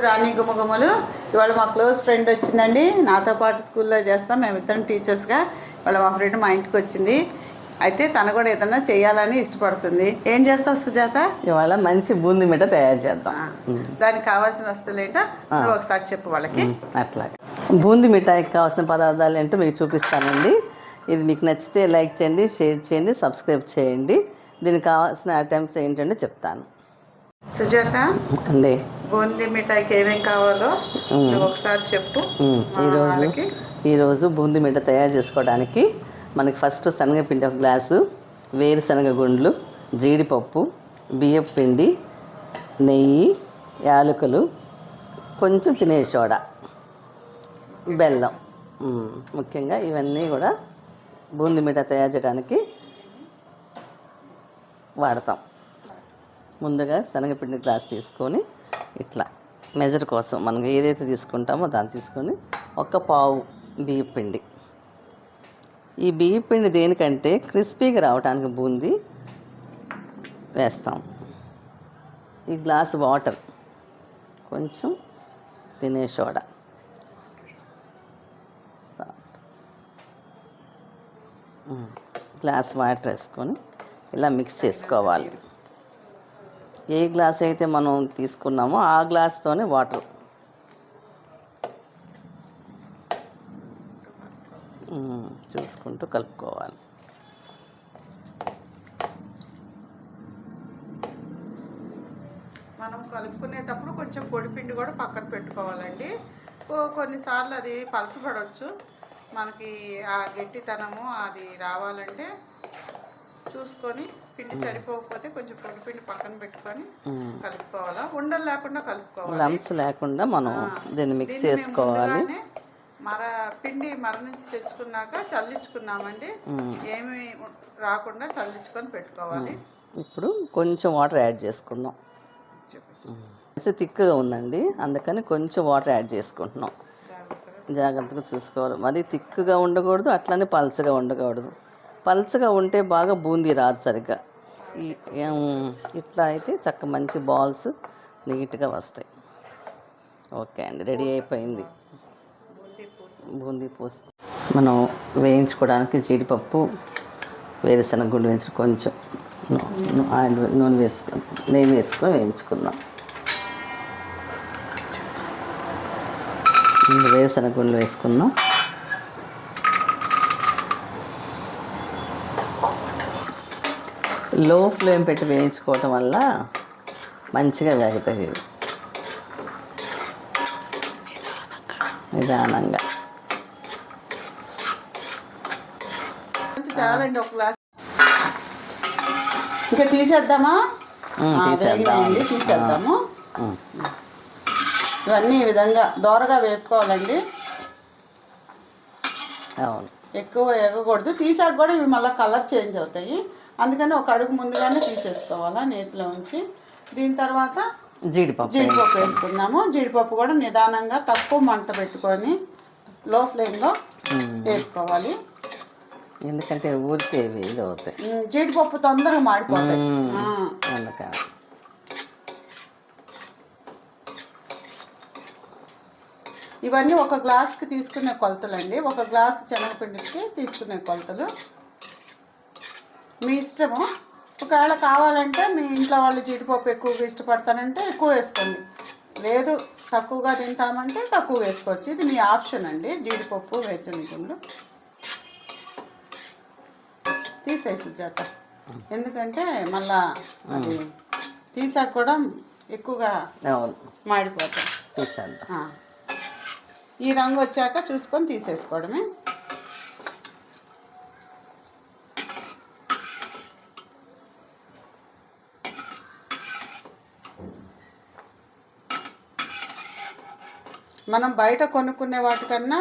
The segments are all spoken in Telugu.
రాణి గుమగుమలు. ఇవాళ మా క్లోజ్ ఫ్రెండ్ వచ్చిందండి, నాతో పాటు స్కూల్లో చేస్తాం, మేమిద్దరం టీచర్స్గా. ఇవాళ మా ఫ్రెండ్ మా ఇంటికి వచ్చింది. అయితే తను కూడా ఏదన్నా చేయాలని ఇష్టపడుతుంది. ఏం చేస్తావు సుజాత? ఇవాళ మంచి బూందీ మిఠ తయారు చేద్దాం. దానికి కావాల్సిన వస్తువులు ఏంటో నువ్వు ఒకసారి చెప్పు వాళ్ళకి. అట్లాగే బూందీ మిఠాయికి కావాల్సిన పదార్థాలు ఏంటో మీకు చూపిస్తానండి. ఇది మీకు నచ్చితే లైక్ చేయండి, షేర్ చేయండి, సబ్స్క్రైబ్ చేయండి. దీనికి కావాల్సిన ఐటమ్స్ ఏంటంటే చెప్తాను. సుజాత అండి, బూందీ మిఠాయికి ఏమేమి కావాలో ఒకసారి చెప్పు. ఈరోజు బూందీ మిఠ తయారు చేసుకోవడానికి మనకి ఫస్ట్ శనగపిండి 1 గ్లాసు, వేరుశనగ గుండ్లు, జీడిపప్పు, బియ్యపు పిండి, నెయ్యి, యాలకులు, కొంచెం తినే సోడా, బెల్లం. ముఖ్యంగా ఇవన్నీ కూడా బూందీ మిఠ తయారు చేయడానికి వాడతాం. ముందుగా శనగపిండి గ్లాస్ తీసుకొని ఇట్లా మెజర్ కోసం మనం ఏదైతే తీసుకుంటామో దాన్ని తీసుకొని 1 పావు బియ్యం పిండి. ఈ బియ్యం పిండి దేనికంటే క్రిస్పీగా రావడానికి బూందీ వేస్తాం. ఈ గ్లాసు వాటర్, కొంచెం తినే సోడా, గ్లాస్ వాటర్ వేసుకొని ఇలా మిక్స్ చేసుకోవాలి. ఏ గ్లాస్ అయితే మనం తీసుకున్నామో ఆ గ్లాస్తోనే వాటర్. చూసుకుంటూ కలుపుకోవాలి. మనం కలుపుకునేటప్పుడు కొంచెం పొడిపిండి కూడా పక్కన పెట్టుకోవాలండి. కొన్నిసార్లు అది పలచబడవచ్చు. మనకి ఆ గట్టితనము అది రావాలంటే చూసుకొని, పిండి సరిపోకపోతే కొంచెం పొడిపిండి పక్కన పెట్టుకొని కలుపుకోవాలా. ఉండలు లేకుండా కలుపుకోవాలి, లంప్స్ లేకుండా మనం దీన్ని మిక్స్ చేసుకోవాలి. పిండి మర నుంచి తెచ్చుకున్నాక చల్లించుకున్నామండి, ఏమి రాకుండా చల్లించుకొని పెట్టుకోవాలి. ఇప్పుడు కొంచెం వాటర్ యాడ్ చేసుకుందాం. థిక్గా ఉందండి, అందుకని కొంచెం వాటర్ యాడ్ చేసుకుంటున్నాం. జాగ్రత్తగా చూసుకోవాలి. మరి థిక్గా ఉండకూడదు, అట్లనే పల్చగా ఉండకూడదు. పల్చగా ఉంటే బాగా బూందీ రాదు సరిగ్గా. ఇట్లా అయితే చక్క మంచి బాల్స్ నీట్గా వస్తాయి. ఓకే అండి, రెడీ అయిపోయింది బూందీ పూస. మనం వేయించుకోవడానికి జీడిపప్పు, వేరుశనగ గుండు వేయించి కొంచెం ఆయిల్ నూనె వేసుకొని నెయ్యి వేసుకొని వేయించుకుందాం. వేరుశనగ గుండ్లు వేసుకుందాం. లో ఫ్లేమ్ పెట్టి వేయించుకోవటం వల్ల మంచిగా వేగుతాయి. నిదానంగా చాలండి. 1 గ్లాస్ ఇంకా తీసేద్దామా? తీసేద్దాము. ఇవన్నీ ఈ విధంగా దోరగా వేపుకోవాలండి. అవును, ఎక్కువ వేగకూడదు. తీసాక కూడా ఇవి మళ్ళీ కలర్ చేంజ్ అవుతాయి. అందుకని 1 అడుగు ముందుగానే తీసేసుకోవాలా నేతిలో ఉంచి. దీని తర్వాత జీడిపప్పు వేసుకుందాము. జీడిపప్పు కూడా నిదానంగా తక్కువ మంట పెట్టుకొని లో ఫ్లేమ్లో వేసుకోవాలి. ఎందుకంటే ఊరికే ఇది అవుతాయి, జీడిపప్పు తొందరగా మాడిపోతాయి. అందుకని ఇవన్నీ 1 గ్లాస్కి తీసుకునే కొలతలండి. 1 గ్లాసు శనగపిండికి తీసుకునే కొలతలు. మీ ఇష్టము. ఒకవేళ కావాలంటే మీ ఇంట్లో వాళ్ళు జీడిపప్పు ఎక్కువగా ఇష్టపడతానంటే ఎక్కువ వేసుకోండి, లేదు తక్కువగా తింటామంటే తక్కువ వేసుకోవచ్చు. ఇది మీ ఆప్షన్ అండి. జీడిపప్పు, వేరుశనగలు తీసేసి సుజాత, ఎందుకంటే మళ్ళా అది తీసాక కూడా ఎక్కువగా మాడిపోతాయి. ఈ రంగు వచ్చాక చూసుకొని తీసేసుకోవడమే. మనం బయట కొనుక్కునే వాటికన్నా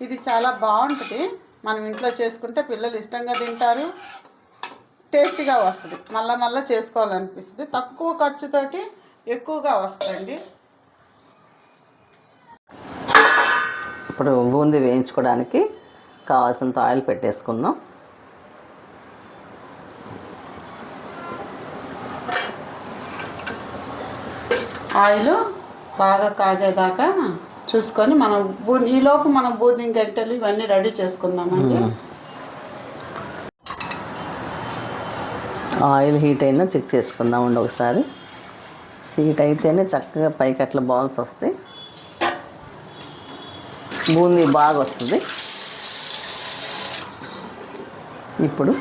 ఇది చాలా బాగుంటుంది. మనం ఇంట్లో చేసుకుంటే పిల్లలు ఇష్టంగా తింటారు, టేస్టీగా వస్తుంది. మళ్ళా చేసుకోవాలనిపిస్తుంది. తక్కువ ఖర్చుతోటి ఎక్కువగా వస్తుంది. ఇప్పుడు బూందీ వేయించుకోవడానికి కావాల్సినంత ఆయిల్ పెట్టేసుకుందాం. ఆయిల్ బాగా కాగేదాకా చూసుకొని మనం ఈలోపు మనం బూందీ గంటెలు ఇవన్నీ రెడీ చేసుకుందామండి. ఆయిల్ హీట్ అయినా చెక్ చేసుకుందామండి ఒకసారి. హీట్ అయితేనే చక్కగా పైకి అట్లా బాల్స్ వస్తాయి, బూందీ బాగా వస్తుంది. ఇప్పుడు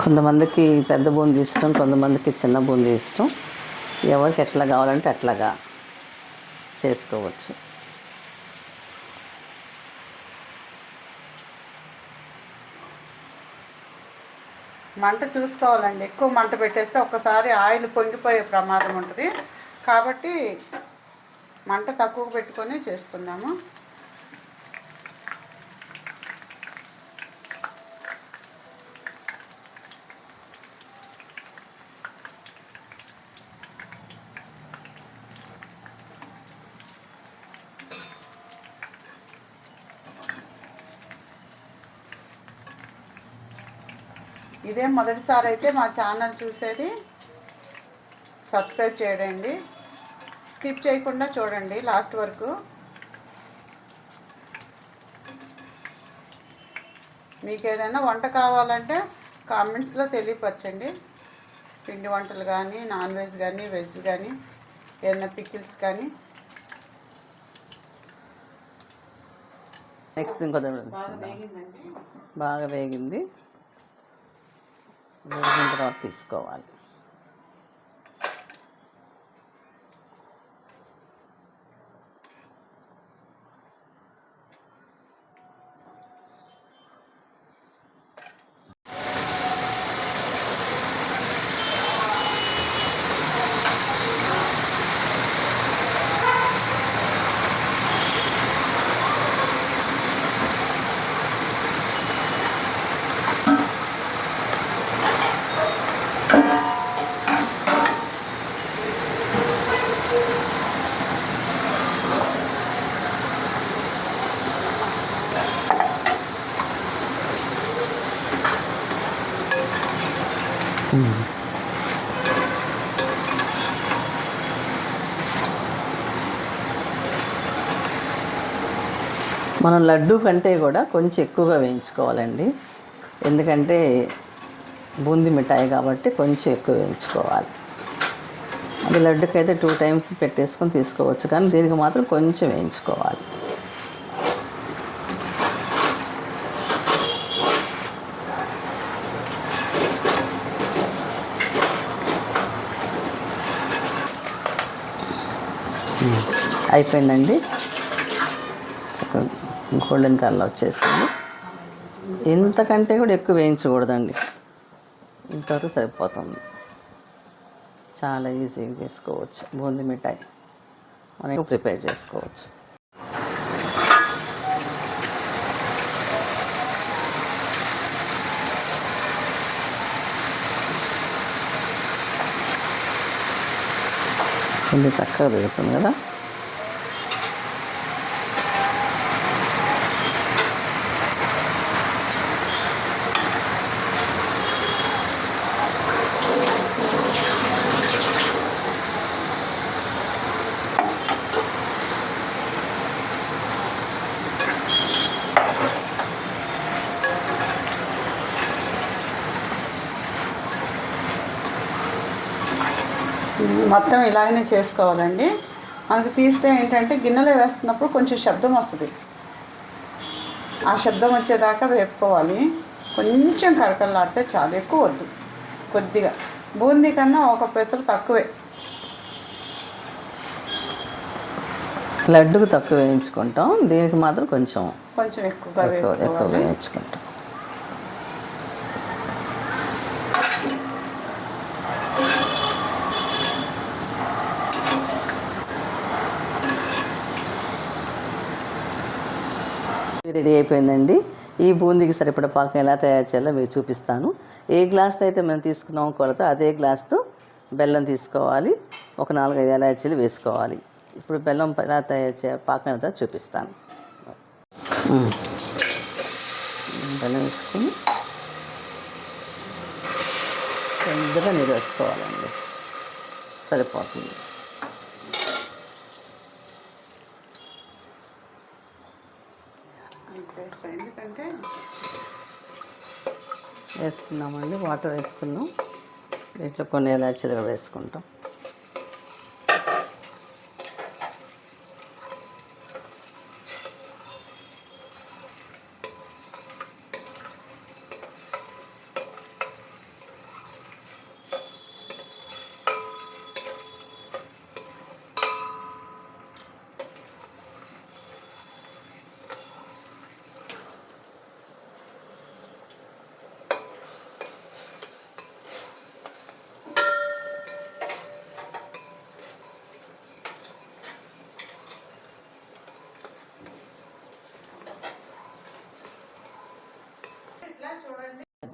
కొంతమందికి పెద్ద బూందీ ఇష్టం, కొంతమందికి చిన్న బూందీ ఇష్టం. ఎవరికి ఎట్లా కావాలంటే అట్లాగా చేసుకోవచ్చు. మంట చూసుకోవాలండి. ఎక్కువ మంట పెట్టేస్తే ఒక్కసారి ఆయిల్ పొంగిపోయే ప్రమాదం ఉంటుంది. కాబట్టి మంట తక్కువ పెట్టుకొని చేసుకుందాము. ఇదే మొదటిసారి అయితే మా ఛానల్ చూసేది సబ్స్క్రైబ్ చేయండి, స్కిప్ చేయకుండా చూడండి లాస్ట్ వరకు. మీకు ఏదైనా వంట కావాలంటే కామెంట్స్లో తెలియపరచండి. పిండి వంటలు కానీ, నాన్ వెజ్ కానీ, వెజ్ కానీ, ఏదైనా పికిల్స్ కానీ. నెక్స్ట్ ఇంకో బాగా వేగింది. వేగిన తర్వాత తీసుకోవాలి. మనం లడ్డు కంటే కూడా కొంచెం ఎక్కువగా వేయించుకోవాలండి. ఎందుకంటే బూందీ మిఠాయి కాబట్టి కొంచెం ఎక్కువ వేయించుకోవాలి. అది లడ్డుకైతే 2 times పెట్టేసుకొని తీసుకోవచ్చు, కానీ దీనికి మాత్రం కొంచెం వేయించుకోవాలి. అయిపోయిందండి. చక్కగా గోల్డెన్ కలర్ వచ్చేసింది. ఇంతకంటే కూడా ఎక్కువ వేయించకూడదండి, ఇంతవరకు సరిపోతుంది. చాలా ఈజీగా చేసుకోవచ్చు బూందీ మిఠాయి, మనం ప్రిపేర్ చేసుకోవచ్చు. కొంచెం చక్కగా వేగుతుంది కదా. మొత్తం ఇలాగనే చేసుకోవాలండి. మనకు తీస్తే ఏంటంటే గిన్నెలో వేస్తున్నప్పుడు కొంచెం శబ్దం వస్తుంది. ఆ శబ్దం వచ్చేదాకా వేపుకోవాలి. కొంచెం కరకరలాడితే చాలా, ఎక్కువ వద్దు, కొద్దిగా. బూందీ కన్నా ఒక పెసరు తక్కువే. లడ్డుకు తక్కువ వేయించుకుంటాం, దీనికి మాత్రం కొంచెం ఎక్కువగా ఎక్కువ వేయించుకుంటాం. రెడీ అయిపోయిందండి. ఈ బూందీకి సరిపడ పాకం ఎలా తయారు చేయాలో మీకు చూపిస్తాను. ఏ గ్లాస్తో అయితే మనం తీసుకున్నామో కొలత అదే గ్లాస్తో బెల్లం తీసుకోవాలి. ఒక 4-5 ఇలాచీలు వేసుకోవాలి. ఇప్పుడు బెల్లం ఎలా తయారు చేయాలి, పాకం ఎలా చూపిస్తాను. బెల్లం వేసుకొని కొద్దిగా నీరు వేసుకోవాలండి, సరిపోతుంది. ఎందుకంటే వేసుకున్నామండి, వాటర్ వేసుకున్నాం. దీంట్లో కొన్ని ఇలాచీలు కూడా వేసుకుంటాం.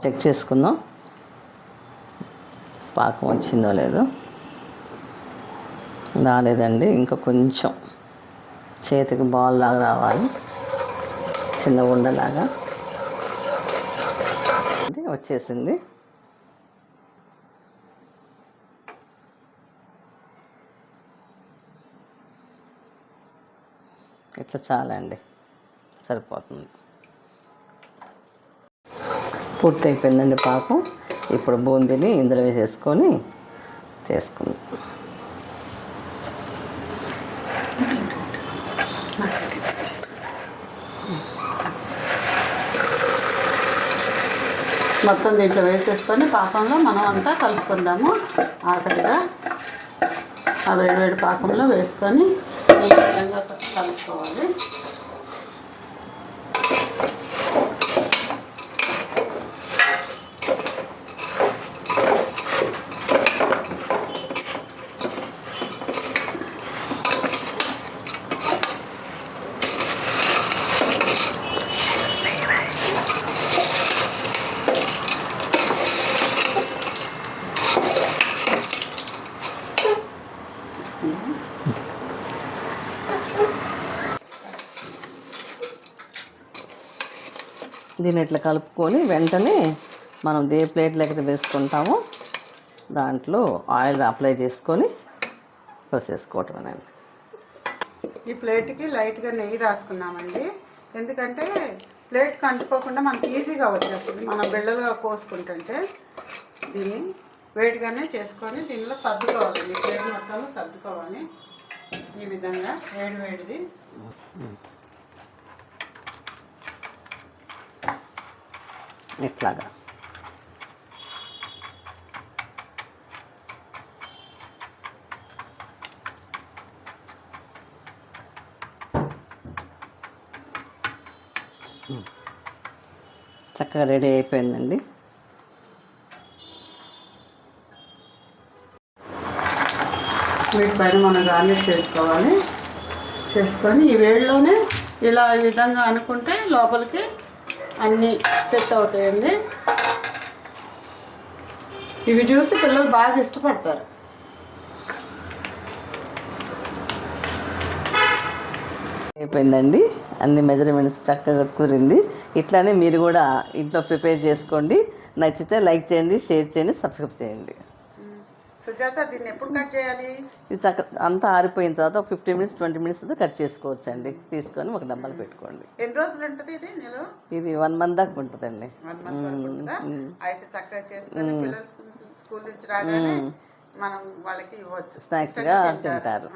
చెక్ చేసుకుందాం పాకం వచ్చిందో లేదో. రాలేదండి, ఇంకా కొంచెం చేతికి బాల్ లాగా రావాలి, చిన్న ఉండలాగా. వచ్చేసింది. ఇట్లా చాలండి, సరిపోతుంది. పూర్తి అయిపోయిందండి పాకం. ఇప్పుడు బూందీని ఇందులో వేసేసుకొని చేసుకుందాం. మొత్తం దీంట్లో వేసేసుకొని పాకంలో మనం అంతా కలుపుకుందాము. ఆఖరిగా ఆ వేడివేడి పాకంలో వేసుకొని ఈ విధంగా కలుపుకోవాలి. దీన్ని ఇట్లా కలుపుకొని వెంటనే మనం ఏ ప్లేట్లో అయితే వేసుకుంటామో దాంట్లో ఆయిల్ అప్లై చేసుకొని పోసేసుకోవటమేనండి. ఈ ప్లేట్కి లైట్గా నెయ్యి రాసుకున్నామండి. ఎందుకంటే ప్లేట్కి అంటుకోకుండా మనకి ఈజీగా వచ్చేస్తుంది. మనం బిళ్ళలుగా కోసుకుంటుంటే దీన్ని వేడిగానే చేసుకొని దీనిలో సర్దుకోవాలి. ఈ ప్లేట్ మొత్తం సర్దుకోవాలి. ఈ విధంగా వేడిది ఇట్లాగా. చక్కగా రెడీ అయిపోయిందండి. వీటిపైన మనం గార్నిష్ చేసుకొని ఈ వేడిలోనే ఇలా ఈ విధంగా అనుకుంటే లోపలికి అన్నీ సెట్ అవుతాయండి. ఇవి చూసి పిల్లలు బాగా ఇష్టపడతారు. అయిపోయిందండి, అన్ని మెజర్మెంట్స్ చక్కగా కుదిరింది. ఇట్లానే మీరు కూడా ఇంట్లో ప్రిపేర్ చేసుకోండి. నచ్చితే లైక్ చేయండి, షేర్ చేయండి, సబ్స్క్రైబ్ చేయండి. సుజాత, దీన్ని ఎప్పుడు కట్ చేయాలి? ఇది అంతా ఆరిపోయిన తర్వాత ఒక 15 మినిట్స్ 20 మినిట్స్ తర్వాత కట్ చేసుకోవచ్చు అండి. తీసుకొని ఒక డబ్బాలో పెట్టుకోండి. ఎన్ని రోజులు ఉంటుంది ఇది? ఇది 1 మంత్ దాకా ఉంటుందండి. 1 మంత్ వరకు ఉంటుందా? అయితే చక్కగా చేసుకొని పిల్లలు స్కూల్ నుంచి రాగానే మనం వాళ్ళకి ఇవ్వచ్చు, స్నాక్స్గా తింటారు.